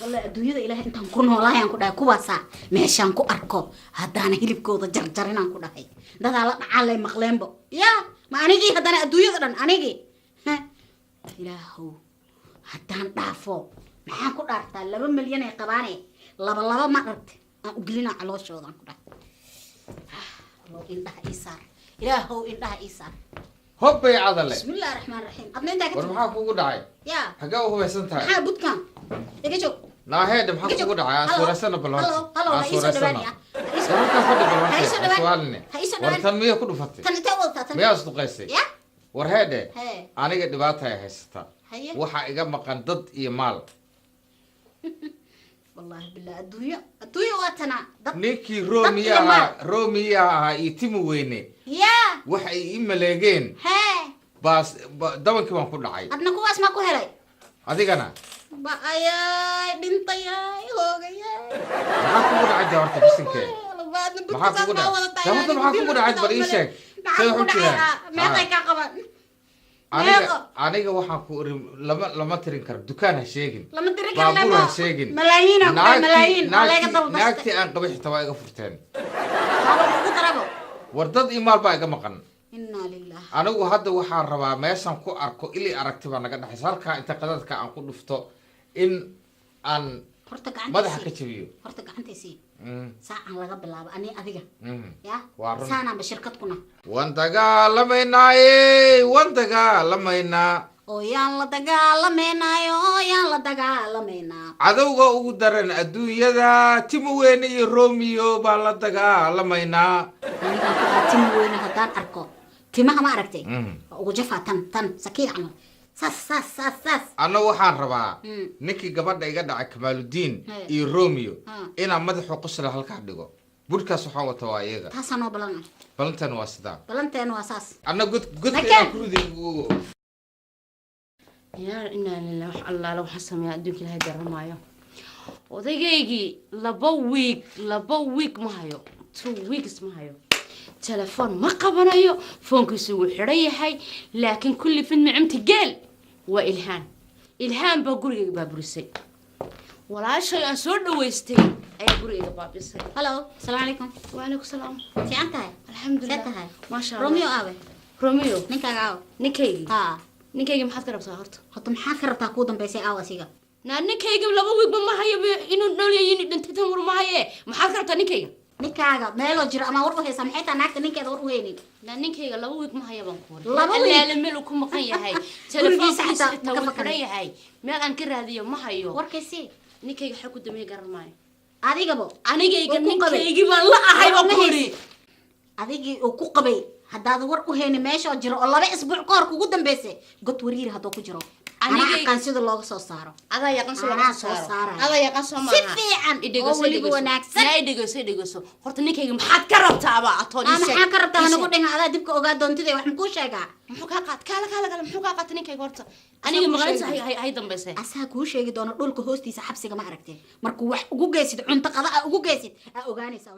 والله الدنيا إلهي أنت نكون والله أنكو ده كواسا ماشي أنكو أركو هدانا هلب كودا جرجرين أنكو ده هاي ده لا على مقلم بو يا ما أنيجي هدانا الدنيا ده أنيجي ها إلهو هدان دافو ما أنكو دارتا 2 مليون يقباني لبا ما رد أقولنا على شو ده أنكو ده الله إنها إيسار إلهو إنها إيسار هوب يا عضلة بسم الله الرحمن الرحيم أبنين داك ورمحا كوكو دعي يا حقا هو يسنتها maxaa budkan iga joog لا هيدا محا كوكو دعي أسورسنا بالهاتي أسورسنا سألتها فضي بالهاتي هايسو دواني سؤالني هايسو دواني ورتنمية كله فتي tan intee wadtaa tan مياه أصدقائي ya ورهيدا hee أنا قد دباتها هيستا haye وحا إيقا مقان ضد إيه مال والله بالله adduunyo waa tana dad نيكي iyo maal. روميها يتيمو ويني yaa وحا إيما ليقين hee باس دبنكي وان كل دعي adna kuwaas maa ku helay هذيك أنا ba'ayay dhintayay hoogayay محا كوكو دعي جاورتا بسنكي labaadna محا budkasaas كوكو maa دعي wadataa جاورتا محا كوكو دعي بريشك maxaa ku dhacay meeqay kaa qaban aniga waxaan ku iri lama tirin karo dukaan ha sheegin lama diri baabuur ha sheegin malaayiin malaayiin laga dalbastay naagtii aan qabay xitaa waa iga furteen haba ugu darabo war dad imaal baa iga maqan inna lillahi anigu hadda waxaan rabaa meeshan ku arko ilii aragti baa naga dhaxaysa halkaa inta qadadka aan ku dhufto in aan horta madaxa ka gacantiisii jabiyo horta gacantiisii saacan laga bilaabo ani adiga ya waa run saanaanba shirkad kuna waan dagaalamaynaaye waan dagaalamaynaa oo yaan la dagaalamaynayo oo yaan la dagaalamaynaa cadowga ugu daran adduunyada timo weyne iyo romeo baan la dagaalamaynaa anigaan ku aa timi weyne haddaan arko timaha ma aragtay waa ugu jafaa tan sakiin camal saas anna waxaan rabaa ninkii gabadha iga dhacay kamaaludiin iyo romeo inaan madaxu qosla halkaa dhigo budhkaas waxaan wata waa iyaga taasaa noo balana balantan waa sidaa balanteena waa saas anna godka inaan ku ridi yaa inaa lillahi wax allaala waxaan sameeyaa adduunka ilaahay garamaayo odaygaygi laba week ma hayo 2 weeks ma hayo telefoon ma qabanayo foonkiisu wuu xidhan yahay laakiin kulli fidmi cimti geel waa ilhaan baa gurigayga baaburisay walaashay aan soo dhawaystay ayaa gurigayga baabisay hello assalaamu calaykum waalaykum salaam fiican tahay alxamdulilah tahay maasha allah romeo aabe romeo ninkaaga aawe ninkaygi haa ninkaygi maxaad ka rabtaa horta maxaa ka rabtaa kuu dambaysay aawa asiga naa ninkayga 2 week ma hayo inuu noolyahay inuu dhintay tan war ma haye maxaad ka rabtaa ninkayga ninkaaga meeloo jiro ama war u haysa maxay taa naagta ninkeeda war u haynin naa ninkayga 2 week ma haya baan ku waray 2 week? allaale meel uu ku maqan yahay telefoonkiisa xitaa wuu xidhan yahay meel aan ka raadiyo ma hayo warkaysi ninkayga xag ku dambeey garan maayo adigabo anigayga Wuu ku qabay. ninkaygi baan la ahay baan ku waray adigii uu ku qabay haddaad war u haynin meeshoo jiro oo 2 isbuuc ka hor kugu dambaysay god wariiri hadduu ku jiro Anigay- aqaan sida looga soo saaro adaa yaqaan soo Anaa laga soo saaro saaraya. adaa yaqaan soo si maaha fiican oo idhigaso weliba wanaagsan idhigaso horta ninkayga maxaad ka rabtaaba atoon maxaa ka rabtaa nagu dhigan adaa dibka ogaa doontida wax makuu sheegaa muxuu kaa qaat kala muxuu kaa qaatay ninkayga horta aniga magaalada hay dambaysay asaa kuu sheegi doona dhulka hoostiisa xabsiga ma aragteen markuu wax ugu geysid cunto qada ugu geysid aa ogaanaysaa